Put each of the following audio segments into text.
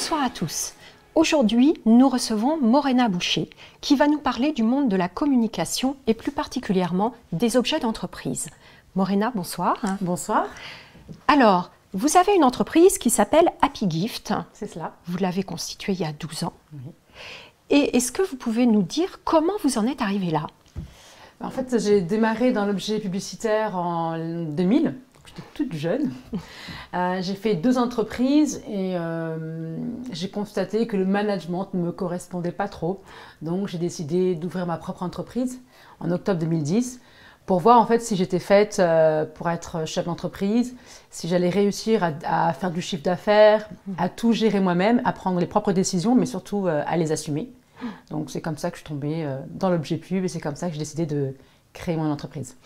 Bonsoir à tous. Aujourd'hui, nous recevons Morena Boucher qui va nous parler du monde de la communication et plus particulièrement des objets d'entreprise. Morena, bonsoir. Bonsoir. Alors, vous avez une entreprise qui s'appelle Happy Gift. C'est cela. Vous l'avez constituée il y a 12 ans. Oui. Et est-ce que vous pouvez nous dire comment vous en êtes arrivé là? En fait, j'ai démarré dans l'objet publicitaire en 2000. J'étais toute jeune. J'ai fait 2 entreprises et j'ai constaté que le management ne me correspondait pas trop. Donc, j'ai décidé d'ouvrir ma propre entreprise en octobre 2010 pour voir en fait si j'étais faite pour être chef d'entreprise, si j'allais réussir à faire du chiffre d'affaires, à tout gérer moi-même, à prendre les propres décisions, mais surtout à les assumer. Donc, c'est comme ça que je suis tombée dans l'objet pub et c'est comme ça que j'ai décidé de créer mon entreprise.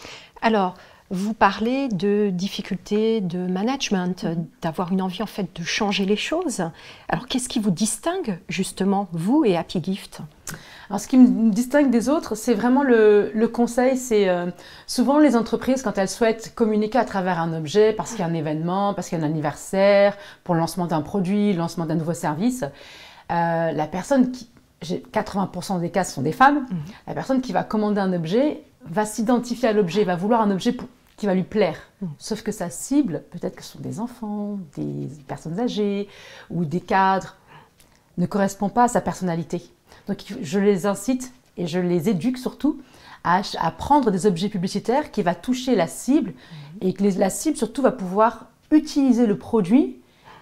Alors, vous parlez de difficultés de management, d'avoir une envie en fait de changer les choses. Alors, qu'est-ce qui vous distingue justement, vous et Happy Gift? Alors, ce qui me distingue des autres, c'est vraiment le conseil. C'est souvent les entreprises, quand elles souhaitent communiquer à travers un objet, parce qu'il y a un événement, parce qu'il y a un anniversaire, pour le lancement d'un produit, le lancement d'un nouveau service, la personne qui, 80% des cas, ce sont des femmes, la personne qui va commander un objet va s'identifier à l'objet, va vouloir un objet qui va lui plaire. Sauf que sa cible, peut-être que ce sont des enfants, des personnes âgées ou des cadres, ne correspond pas à sa personnalité. Donc je les incite et je les éduque surtout à prendre des objets publicitaires qui va toucher la cible et que la cible surtout va pouvoir utiliser le produit.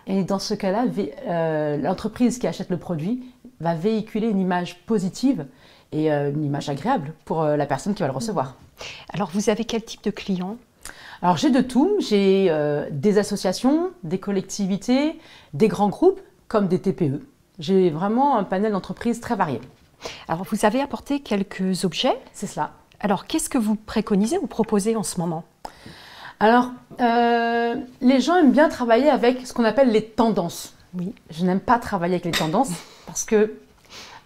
Et dans ce cas-là, l'entreprise qui achète le produit va véhiculer une image positive et une image agréable pour la personne qui va le recevoir. Alors, vous avez quel type de clients? Alors, j'ai de tout. J'ai des associations, des collectivités, des grands groupes comme des TPE. J'ai vraiment un panel d'entreprises très varié. Alors, vous avez apporté quelques objets. C'est cela. Alors, qu'est-ce que vous préconisez ou proposez en ce moment? Alors, les gens aiment bien travailler avec ce qu'on appelle les tendances. Oui. Je n'aime pas travailler avec les tendances parce que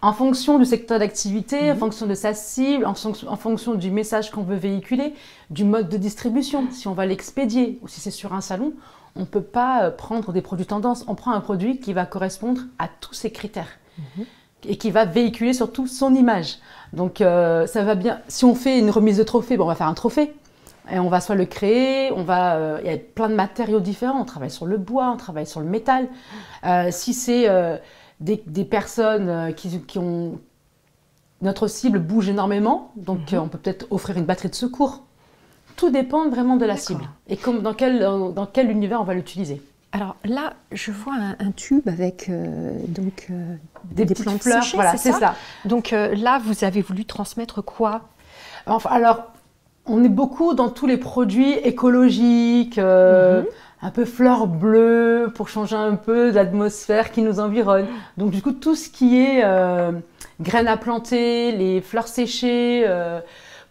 en fonction du secteur d'activité, en fonction de sa cible, en fonction du message qu'on veut véhiculer, du mode de distribution, si on va l'expédier ou si c'est sur un salon, on ne peut pas prendre des produits tendances. On prend un produit qui va correspondre à tous ces critères et qui va véhiculer surtout son image. Donc ça va bien. Si on fait une remise de trophée, bon, on va faire un trophée. Et on va soit le créer, il y a plein de matériaux différents. On travaille sur le bois, on travaille sur le métal. Si c'est des personnes qui ont... Notre cible bouge énormément, donc on peut peut-être offrir une batterie de secours. Tout dépend vraiment de la cible et dans quel univers on va l'utiliser. Alors là, je vois un tube avec des petites plantes fleurs, séchées, voilà, c'est ça. Donc là, vous avez voulu transmettre quoi? Enfin, alors, on est beaucoup dans tous les produits écologiques, un peu fleurs bleues pour changer un peu de l'atmosphère qui nous environne. Donc du coup, tout ce qui est graines à planter, les fleurs séchées,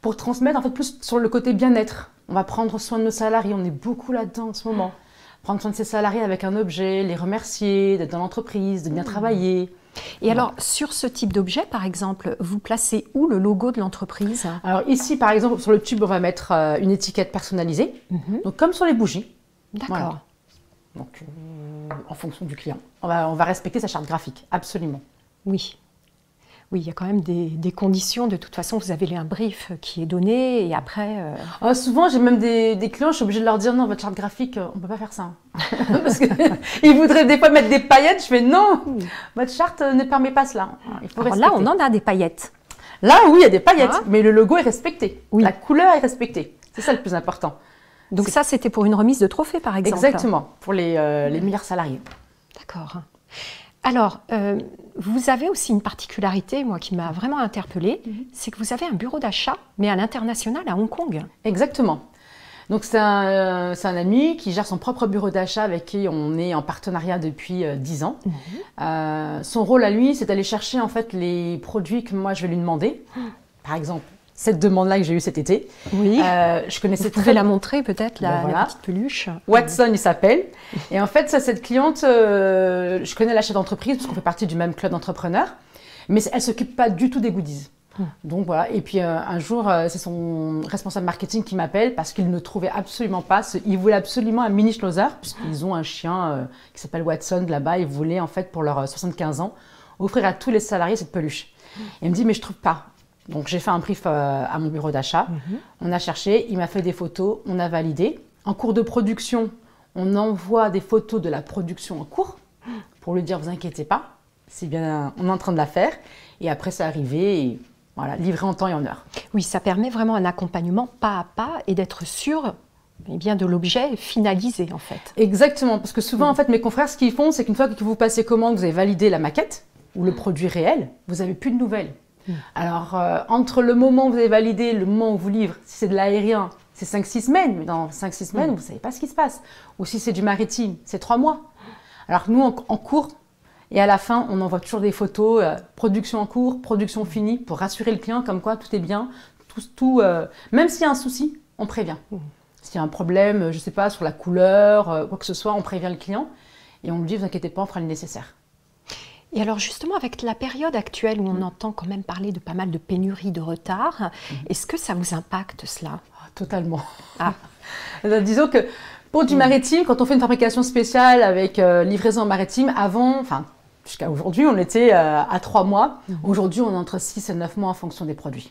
pour transmettre en fait plus sur le côté bien-être. On va prendre soin de nos salariés, on est beaucoup là-dedans en ce moment. Prendre soin de ses salariés avec un objet, les remercier, d'être dans l'entreprise, de bien travailler. Et alors, sur ce type d'objet, par exemple, vous placez où le logo de l'entreprise? Alors ici, par exemple, sur le tube, on va mettre une étiquette personnalisée, donc comme sur les bougies. D'accord. Voilà. Donc, en fonction du client. On va respecter sa charte graphique, absolument. Oui. Oui, il y a quand même des conditions. De toute façon, vous avez un brief qui est donné et après... souvent, j'ai même des clients, je suis obligée de leur dire non, votre charte graphique, on ne peut pas faire ça. Parce qu'ils voudraient des fois mettre des paillettes. Je fais non, votre charte ne permet pas cela. Il faut respecter. Là, on en a des paillettes. Là, oui, il y a des paillettes, mais le logo est respecté. Oui. La couleur est respectée. C'est ça le plus important. Donc ça, c'était pour une remise de trophée, par exemple. Exactement, pour les meilleurs salariés. D'accord. Alors, vous avez aussi une particularité, moi, qui m'a vraiment interpellée, c'est que vous avez un bureau d'achat, mais à l'international, à Hong Kong. Exactement. Donc, c'est un ami qui gère son propre bureau d'achat avec qui on est en partenariat depuis 10 ans. Son rôle à lui, c'est d'aller chercher en fait les produits que moi, je vais lui demander. Par exemple, cette demande-là que j'ai eue cet été. Oui. Je connaissais Vous pouvez la montrer peut-être, la voilà. petite peluche. Watson, il s'appelle. Et en fait, cette cliente, je connais la chef d'entreprise parce qu'on fait partie du même club d'entrepreneurs, mais elle ne s'occupe pas du tout des goodies. Donc voilà, et puis un jour, c'est son responsable marketing qui m'appelle parce qu'il ne trouvait absolument pas, il voulait absolument un mini schnauzer, puisqu'ils ont un chien qui s'appelle Watson là-bas, ils voulaient en fait pour leurs 75 ans offrir à tous les salariés cette peluche. Et il me dit, mais je ne trouve pas. Donc j'ai fait un brief à mon bureau d'achat, on a cherché, il m'a fait des photos, on a validé. En cours de production, on envoie des photos de la production en cours pour lui dire, vous inquiétez pas, c'est bien, on est en train de la faire. Et après, c'est arrivé, et voilà, livré en temps et en heure. Oui, ça permet vraiment un accompagnement pas à pas et d'être sûr bien, de l'objet finalisé en fait. Exactement, parce que souvent, en fait, mes confrères, ce qu'ils font, c'est qu'une fois que vous passez commande, vous avez validé la maquette ou le produit réel, vous n'avez plus de nouvelles. Alors, entre le moment où vous avez validé, le moment où vous livrez, si c'est de l'aérien, c'est 5-6 semaines, mais dans 5-6 semaines, vous ne savez pas ce qui se passe. Ou si c'est du maritime, c'est 3 mois. Alors nous, en cours, et à la fin, on envoie toujours des photos, production en cours, production finie, pour rassurer le client comme quoi tout est bien. Même s'il y a un souci, on prévient. S'il y a un problème, je ne sais pas, sur la couleur, quoi que ce soit, on prévient le client. Et on lui dit, vous inquiétez pas, on fera le nécessaire. Et alors justement, avec la période actuelle où on entend quand même parler de pas mal de pénuries, de retard, est-ce que ça vous impacte cela? Totalement. Disons que pour du maritime, quand on fait une fabrication spéciale avec livraison maritime, avant, enfin jusqu'à aujourd'hui, on était à 3 mois. Aujourd'hui, on est entre 6 et 9 mois en fonction des produits.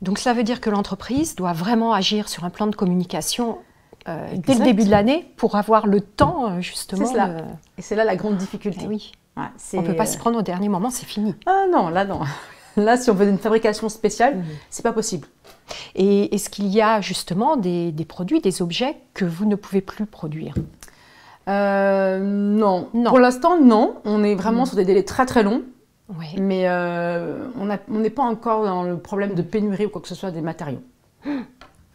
Donc ça veut dire que l'entreprise doit vraiment agir sur un plan de communication dès le début de l'année pour avoir le temps justement. C'est cela. Et c'est là la grande difficulté. Oui. Ouais, on ne peut pas se prendre au dernier moment, c'est fini. Ah non, là non. Là, si on veut une fabrication spéciale, c'est pas possible. Et est-ce qu'il y a justement des produits, des objets que vous ne pouvez plus produire? Non. Pour l'instant, non. On est vraiment sur des délais très très longs. Oui. Mais on n'est pas encore dans le problème de pénurie ou quoi que ce soit des matériaux.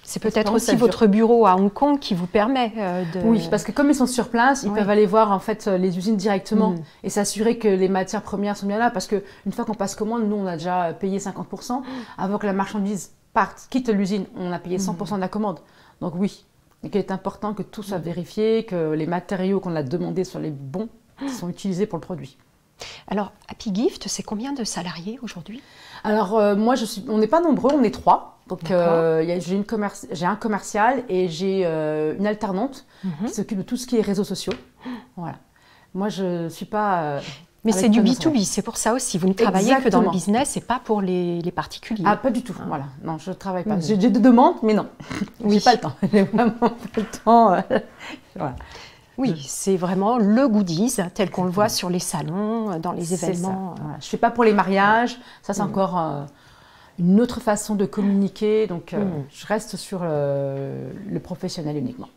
C'est peut-être aussi votre bureau à Hong Kong qui vous permet de... Oui, parce que comme ils sont sur place, ils peuvent aller voir en fait les usines directement et s'assurer que les matières premières sont bien là. Parce qu'une fois qu'on passe commande, nous, on a déjà payé 50%. Avant que la marchandise parte, quitte l'usine, on a payé 100% de la commande. Donc oui, il est important que tout soit vérifié, que les matériaux qu'on a demandés soient les bons qui sont utilisés pour le produit. Alors, Happy Gift, c'est combien de salariés aujourd'hui? Alors, on n'est pas nombreux, on est 3. Donc, j'ai un commercial et j'ai une alternante qui s'occupe de tout ce qui est réseaux sociaux. Voilà. Moi, je ne suis pas... Mais c'est du B2B, c'est pour ça aussi. Vous ne travaillez que dans le business et pas pour les particuliers. Ah, pas du tout. Voilà. Non, je ne travaille pas. J'ai des demandes, mais non. J'ai pas le temps. J'ai vraiment pas le temps. Voilà. Oui, c'est vraiment le goodies tel qu'on le voit sur les salons, dans les événements. Voilà. Je ne fais pas pour les mariages. Ça, c'est encore une autre façon de communiquer. Donc, je reste sur le professionnel uniquement.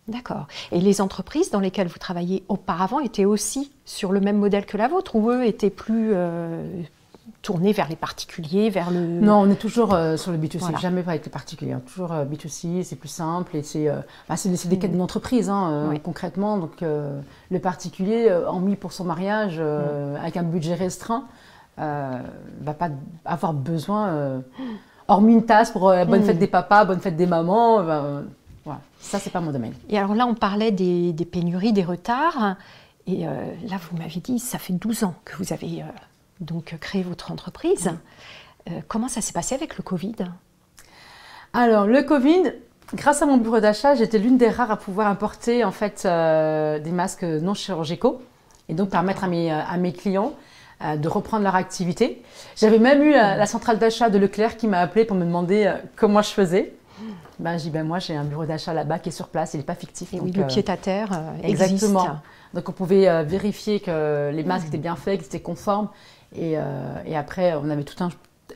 D'accord. Et les entreprises dans lesquelles vous travaillez auparavant étaient aussi sur le même modèle que la vôtre ou eux étaient plus tournés vers les particuliers, vers le... Non, on est toujours sur le B2C, voilà. Jamais avec les particuliers. Toujours B2C, c'est plus simple et c'est des cas d'une entreprise concrètement. Donc le particulier, en mis pour son mariage, avec un budget restreint, va pas avoir besoin, hormis une tasse pour bonne fête des papas, bonne fête des mamans, voilà. Ça, c'est pas mon domaine. Et alors là, on parlait des pénuries, des retards. Et là, vous m'avez dit, ça fait 12 ans que vous avez donc créé votre entreprise. Comment ça s'est passé avec le Covid? Alors, le Covid, grâce à mon bureau d'achat, j'étais l'une des rares à pouvoir importer en fait des masques non chirurgicaux et donc permettre à mes clients de reprendre leur activité. J'avais même eu la centrale d'achat de Leclerc qui m'a appelé pour me demander comment je faisais. Je dis, moi j'ai un bureau d'achat là-bas qui est sur place, il n'est pas fictif. Et donc, oui, le pied-à-terre exactement. Existe. Donc on pouvait vérifier que les masques étaient bien faits, qu'ils étaient conformes. Et après, on avait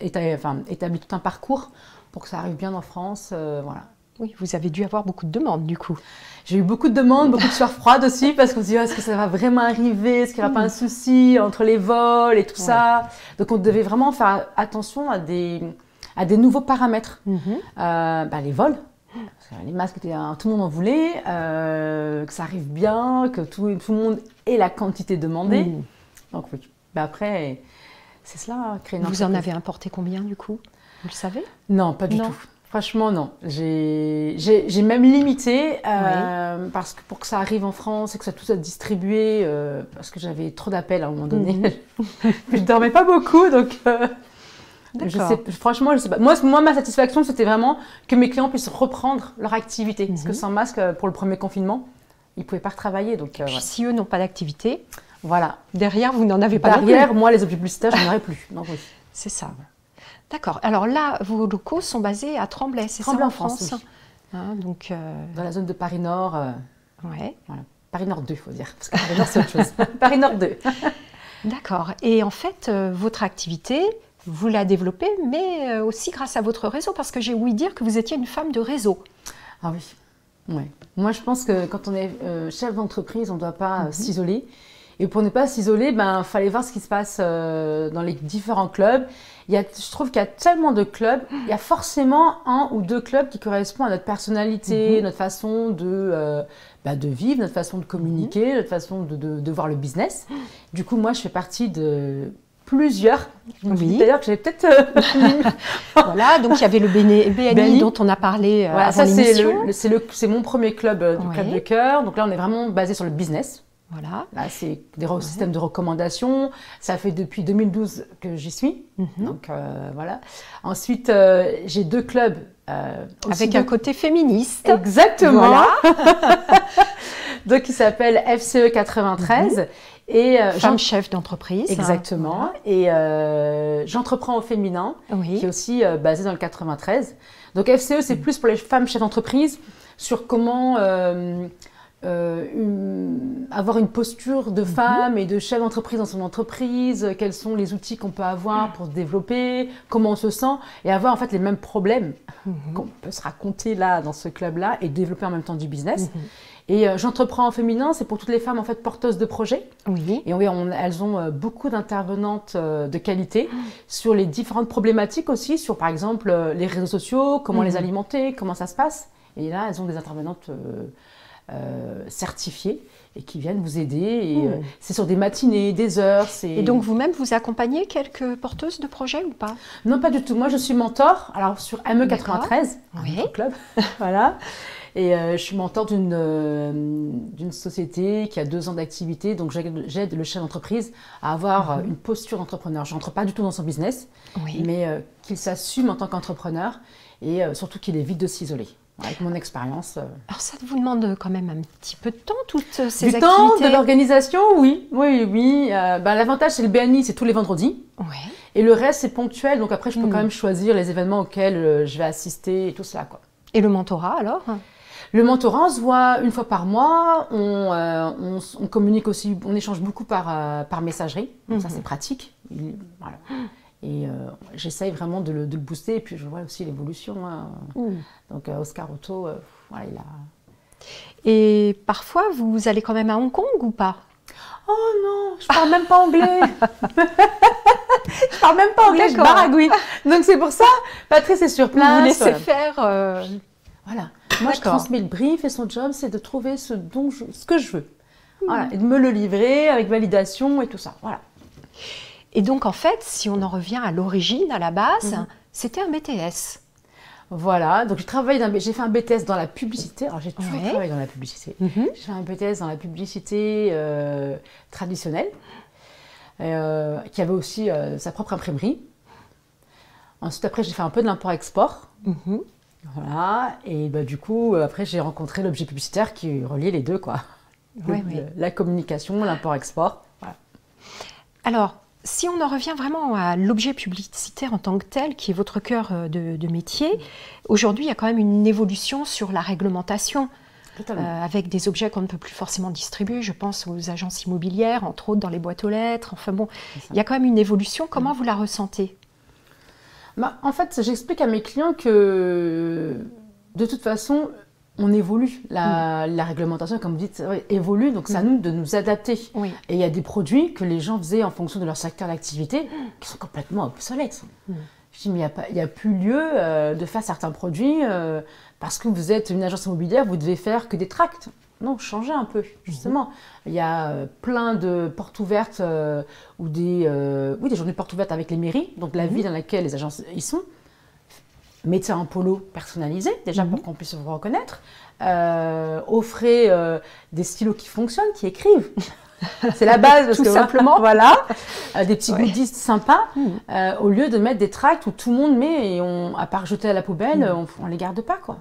établi tout un parcours pour que ça arrive bien en France. Voilà. Oui, vous avez dû avoir beaucoup de demandes du coup. J'ai eu beaucoup de demandes, beaucoup de sueurs froides aussi, parce qu'on se dit, est-ce que ça va vraiment arriver? Est-ce qu'il n'y aura pas un souci entre les vols et tout ça? Donc on devait vraiment faire attention à des nouveaux paramètres. Les vols, parce que les masques, tout le monde en voulait, que ça arrive bien, que tout le monde ait la quantité demandée. Donc oui, après, c'est cela, créer une entreprise. Vous en avez importé combien du coup? Vous le savez? Non, pas du tout. Franchement, non. J'ai même limité, parce que pour que ça arrive en France et que ça tout soit distribué, parce que j'avais trop d'appels à un moment donné. Je ne dormais pas beaucoup, donc... D'accord. Franchement, je sais pas. Moi, ma satisfaction, c'était vraiment que mes clients puissent reprendre leur activité. Parce que sans masque, pour le premier confinement, ils ne pouvaient pas retravailler. Donc, Puis si eux n'ont pas d'activité, voilà. Derrière, vous n'en avez pas non Derrière, plus. moi, les objets publicitaires, je n'en aurais plus. Donc, oui. C'est ça. D'accord. Alors là, vos locaux sont basés à Tremblay, c'est ça, Tremblay en en France, France, oui. Hein, donc, Dans la zone de Paris Nord. ouais. Voilà. Paris Nord 2, il faut dire. Parce que Paris Nord, c'est autre chose. Paris Nord 2. D'accord. Et en fait, votre activité, vous la développez, mais aussi grâce à votre réseau, parce que j'ai ouï dire que vous étiez une femme de réseau. Ah oui. Ouais. Moi, je pense que quand on est chef d'entreprise, on ne doit pas s'isoler. Et pour ne pas s'isoler, il fallait voir ce qui se passe dans les différents clubs. Je trouve qu'il y a tellement de clubs, il y a forcément un ou deux clubs qui correspondent à notre personnalité, notre façon de vivre, notre façon de communiquer, notre façon de voir le business. Du coup, moi, je fais partie de plusieurs. Oui. D'ailleurs, que j'ai peut-être... Voilà, donc il y avait le BNI dont on a parlé voilà, avant l'émission. C'est mon premier club, club de cœur. Donc là, on est vraiment basé sur le business. Voilà. Là, c'est des systèmes de recommandation. Ça fait depuis 2012 que j'y suis. Donc, voilà. Ensuite, j'ai deux clubs. Avec un côté féministe. Exactement. Voilà. Donc, il s'appelle FCE 93. Et femme chef d'entreprise. Exactement. Et j'entreprends au féminin, qui est aussi basé dans le 93. Donc, FCE, c'est plus pour les femmes chefs d'entreprise sur comment... avoir une posture de femme et de chef d'entreprise dans son entreprise, quels sont les outils qu'on peut avoir pour se développer, comment on se sent, et avoir en fait les mêmes problèmes qu'on peut se raconter là dans ce club-là et développer en même temps du business. Et j'entreprends en féminin, c'est pour toutes les femmes en fait porteuses de projets. Oui. Et oui, elles ont beaucoup d'intervenantes de qualité sur les différentes problématiques aussi, sur par exemple les réseaux sociaux, comment les alimenter, comment ça se passe. Et là, elles ont des intervenantes certifiées et qui viennent vous aider. Et c'est sur des matinées, des heures. Et donc vous-même, vous accompagnez quelques porteuses de projets ou pas? Non, pas du tout. Moi, je suis mentor. Alors sur ME93, un club, voilà. Et je suis mentor d'une société qui a 2 ans d'activité. Donc j'aide le chef d'entreprise à avoir une posture d'entrepreneur. Je n'entre pas du tout dans son business, mais qu'il s'assume en tant qu'entrepreneur et surtout qu'il évite de s'isoler. Avec mon expérience. Alors ça vous demande quand même un petit peu de temps, toutes ces activités? Du temps, de l'organisation, oui. L'avantage, c'est le BNI, c'est tous les vendredis. Et le reste, c'est ponctuel. Donc après, je peux quand même choisir les événements auxquels je vais assister et tout cela, quoi. Et le mentorat, alors? Le mentorat, on se voit une fois par mois. On communique aussi, on échange beaucoup par messagerie. Donc ça, c'est pratique. Voilà. Et j'essaye vraiment de le booster. Et puis, je vois aussi l'évolution. Donc, Oscar Otto, voilà, il a... Et parfois, vous allez quand même à Hong Kong ou pas? Oh non, je parle même pas anglais. Je parle même pas anglais, je baragouine. Donc, c'est pour ça, Patrice est sur place. Vous laissez faire... Voilà. Moi, je transmets le brief et son job, c'est de trouver ce que je veux. Voilà. Et de me le livrer avec validation et tout ça. Voilà. Et donc, en fait, si on en revient à l'origine, à la base, c'était un BTS. Voilà, donc j'ai fait un BTS dans la publicité. Alors, j'ai toujours travaillé dans la publicité. J'ai fait un BTS dans la publicité traditionnelle, qui avait aussi sa propre imprimerie. Ensuite, après, j'ai fait un peu de l'import-export. Voilà, et du coup, après, j'ai rencontré l'objet publicitaire qui reliait les deux, quoi. La communication, l'import-export. Voilà. Alors, si on en revient vraiment à l'objet publicitaire en tant que tel, qui est votre cœur de métier, aujourd'hui, il y a quand même une évolution sur la réglementation, avec des objets qu'on ne peut plus forcément distribuer. Je pense aux agences immobilières, entre autres dans les boîtes aux lettres. Enfin bon, il y a quand même une évolution. Comment vous la ressentez? En fait, j'explique à mes clients que, de toute façon, on évolue. La réglementation, comme vous dites, évolue, donc c'est à nous de nous adapter. Et il y a des produits que les gens faisaient en fonction de leur secteur d'activité qui sont complètement obsolètes. Je dis, mais il n'y a plus lieu de faire certains produits parce que vous êtes une agence immobilière, vous devez faire que des tracts. Non, changez un peu, justement. Il y a plein de portes ouvertes ou des journées portes ouvertes avec les mairies, donc la ville dans laquelle les agences y sont. Mettez un polo personnalisé, déjà pour qu'on puisse vous reconnaître. Offrez des stylos qui fonctionnent, qui écrivent. C'est la base, parce tout que simplement. voilà, des petits goodies sympas, au lieu de mettre des tracts où tout le monde met et à part jeter à la poubelle, on les garde pas, quoi.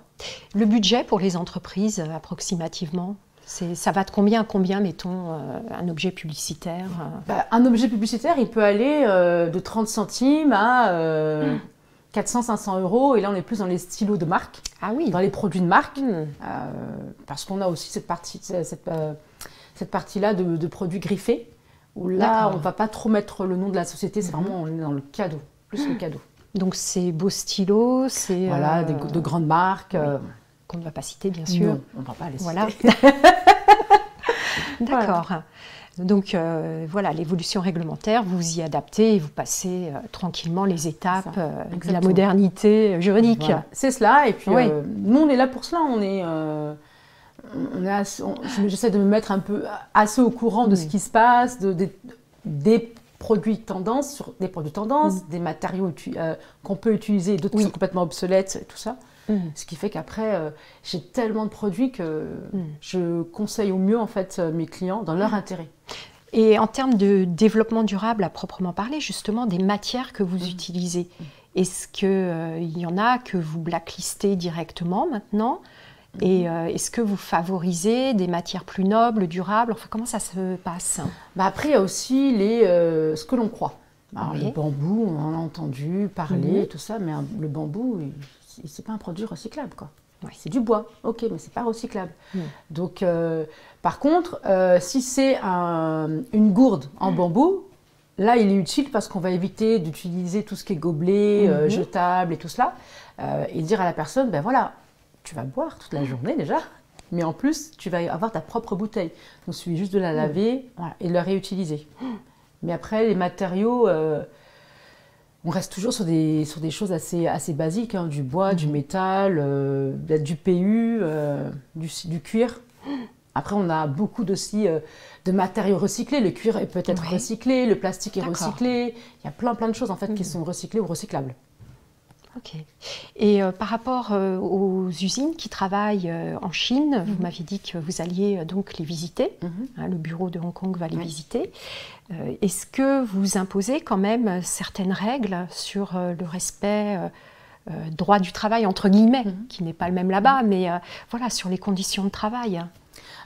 Le budget pour les entreprises, approximativement, ça va de combien à combien, mettons, un objet publicitaire Un objet publicitaire, il peut aller de 30 centimes à 400-500 euros, et là on est plus dans les stylos de marque, dans les produits de marque, parce qu'on a aussi cette partie-là de produits griffés, où là on ne va pas trop mettre le nom de la société, c'est vraiment on est dans le cadeau, plus le cadeau. Donc c'est beaux stylos, c'est... Voilà, de grandes marques. Qu'on ne va pas citer, bien sûr. Non, on ne va pas les citer. Voilà. D'accord. Voilà. Donc voilà, l'évolution réglementaire, vous y adaptez et vous passez tranquillement les étapes de la modernité juridique. Voilà. C'est cela, et puis nous on est là pour cela, j'essaie de me mettre un peu assez au courant de ce qui se passe, des produits tendance, des matériaux qu'on peut utiliser et d'autres qui sont complètement obsolètes, et tout ça. Ce qui fait qu'après, j'ai tellement de produits que je conseille au mieux en fait mes clients dans leur intérêt. Et en termes de développement durable à proprement parler, justement, des matières que vous utilisez, est-ce qu'il y en a que vous blacklistez directement maintenant? Et est-ce que vous favorisez des matières plus nobles, durables? Enfin, comment ça se passe? Après, il y a aussi ce que l'on croit. Alors, le bambou, on en a entendu parler, tout ça, mais le bambou, c'est pas un produit recyclable, quoi. C'est du bois, ok, mais c'est pas recyclable. Donc, par contre, si c'est une gourde en bambou, là, il est utile parce qu'on va éviter d'utiliser tout ce qui est gobelet, jetable et tout cela, et dire à la personne, ben voilà, tu vas boire toute la journée déjà, mais en plus, tu vas avoir ta propre bouteille. Donc, il suffit juste de la laver et de la réutiliser. Mais après, les matériaux, on reste toujours sur des choses assez basiques, hein, du bois, du métal, du PU, du cuir. Après, on a beaucoup aussi de matériaux recyclés. Le cuir peut être recyclé, le plastique est recyclé. Il y a plein de choses en fait qui sont recyclées ou recyclables. Ok. Et par rapport aux usines qui travaillent en Chine, vous m'aviez dit que vous alliez donc les visiter, hein, le bureau de Hong Kong va les visiter. Est-ce que vous imposez quand même certaines règles sur le respect droit du travail, entre guillemets, qui n'est pas le même là-bas, mais voilà, sur les conditions de travail?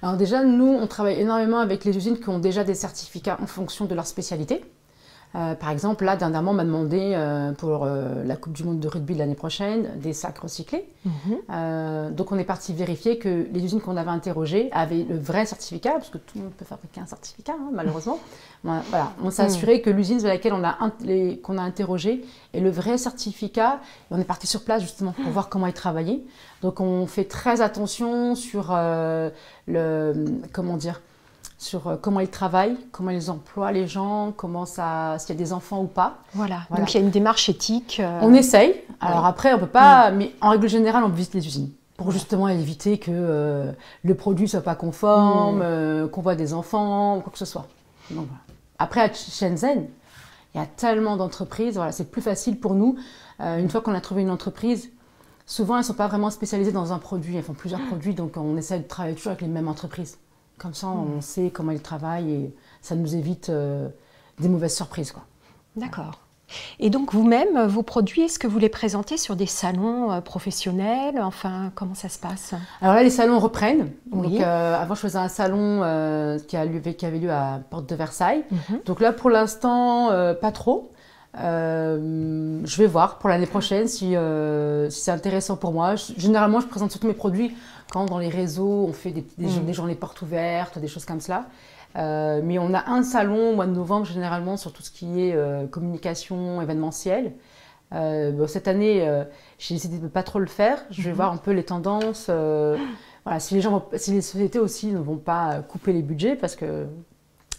Alors déjà, nous, on travaille énormément avec les usines qui ont déjà des certificats en fonction de leur spécialité. Par exemple, là, dernièrement, on m'a demandé pour la Coupe du Monde de rugby de l'année prochaine des sacs recyclés. Donc, on est parti vérifier que les usines qu'on avait interrogées avaient le vrai certificat, parce que tout le monde peut fabriquer un certificat, hein, malheureusement. Voilà, on s'est assuré que l'usine sur laquelle qu'on a interrogé ait le vrai certificat. Et on est parti sur place, justement, pour voir comment ils travaillaient. Donc, on fait très attention sur comment ils travaillent, comment ils emploient les gens, s'il y a des enfants ou pas. Voilà. Donc il y a une démarche éthique. On essaye. Alors après, on ne peut pas, mais en règle générale, on visite les usines pour justement éviter que le produit ne soit pas conforme, qu'on voit des enfants, ou quoi que ce soit. Donc, voilà. Après, à Shenzhen, il y a tellement d'entreprises, voilà, c'est plus facile pour nous. Une fois qu'on a trouvé une entreprise, souvent, elles ne sont pas vraiment spécialisées dans un produit, elles font plusieurs produits, donc on essaie de travailler toujours avec les mêmes entreprises. Comme ça, on sait comment ils travaillent et ça nous évite des mauvaises surprises, quoi. D'accord. Et donc vous-même, vos produits, est-ce que vous les présentez sur des salons professionnels? Enfin, comment ça se passe? Alors là, les salons reprennent. Donc, avant, je faisais un salon qui avait lieu à Porte de Versailles. Donc là, pour l'instant, pas trop. Je vais voir pour l'année prochaine si c'est intéressant pour moi. Généralement, je présente tous mes produits quand dans les réseaux, on fait des journées portes ouvertes, des choses comme cela. Mais on a un salon au mois de novembre, généralement, sur tout ce qui est communication événementielle. Cette année, j'ai décidé de ne pas trop le faire. Je vais voir un peu les tendances. Voilà, si les sociétés aussi ne vont pas couper les budgets, parce que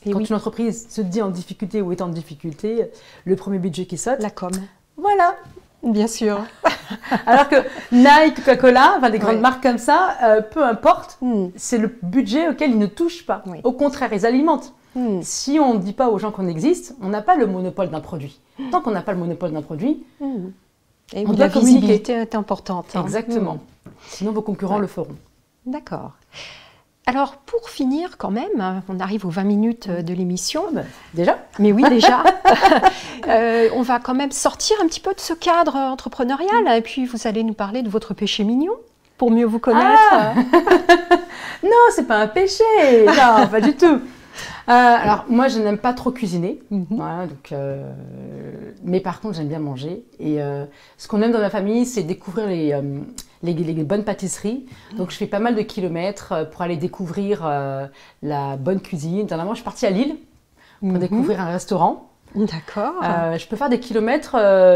quand une entreprise se dit en difficulté ou est en difficulté, le premier budget qui saute... La com. Voilà. Bien sûr. Alors que Nike, Coca-Cola, enfin des grandes marques comme ça, peu importe, c'est le budget auquel ils ne touchent pas. Au contraire, ils alimentent. Si on ne dit pas aux gens qu'on existe, on n'a pas le monopole d'un produit. Tant qu'on n'a pas le monopole d'un produit, et on doit communiquer. La visibilité est importante. Exactement. Sinon, vos concurrents le feront. D'accord. Alors, pour finir quand même, on arrive aux 20 minutes de l'émission. Déjà? Mais oui, déjà. On va quand même sortir un petit peu de ce cadre entrepreneurial. Et puis, vous allez nous parler de votre péché mignon, pour mieux vous connaître. Non, c'est pas un péché. Non, pas du tout. Alors, moi, je n'aime pas trop cuisiner. Voilà, donc, mais par contre, j'aime bien manger. Et ce qu'on aime dans ma famille, c'est découvrir les bonnes pâtisseries. Donc, je fais pas mal de kilomètres pour aller découvrir la bonne cuisine. Dernièrement, je suis partie à Lille pour découvrir un restaurant. D'accord. Je peux faire des kilomètres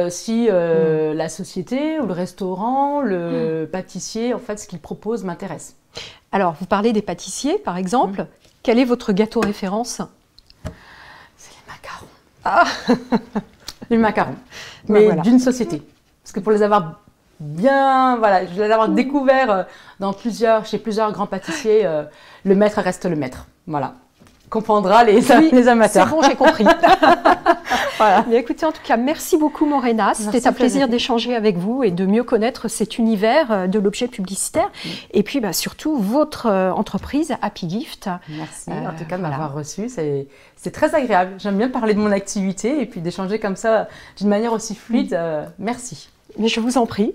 si la société ou le restaurant, le pâtissier, en fait, ce qu'il propose m'intéresse. Alors, vous parlez des pâtissiers, par exemple. Quel est votre gâteau référence? C'est les macarons. Ah. Les macarons, mais voilà. D'une société. Parce que pour les avoir bien, voilà, je les avoir découverts chez plusieurs grands pâtissiers, le maître reste le maître. Voilà. Comprendra les amateurs. C'est bon, j'ai compris. Voilà. Mais écoutez, en tout cas, merci beaucoup Morena. C'était un plaisir d'échanger avec vous et de mieux connaître cet univers de l'objet publicitaire. Et puis surtout votre entreprise Happy Gift. Merci en tout cas de m'avoir reçu. C'est très agréable. J'aime bien parler de mon activité et puis d'échanger comme ça d'une manière aussi fluide. Merci. Mais je vous en prie.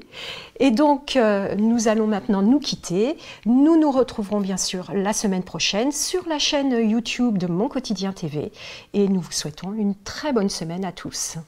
Et donc, nous allons maintenant nous quitter. Nous nous retrouverons bien sûr la semaine prochaine sur la chaîne YouTube de Mon Quotidien TV. Et nous vous souhaitons une très bonne semaine à tous.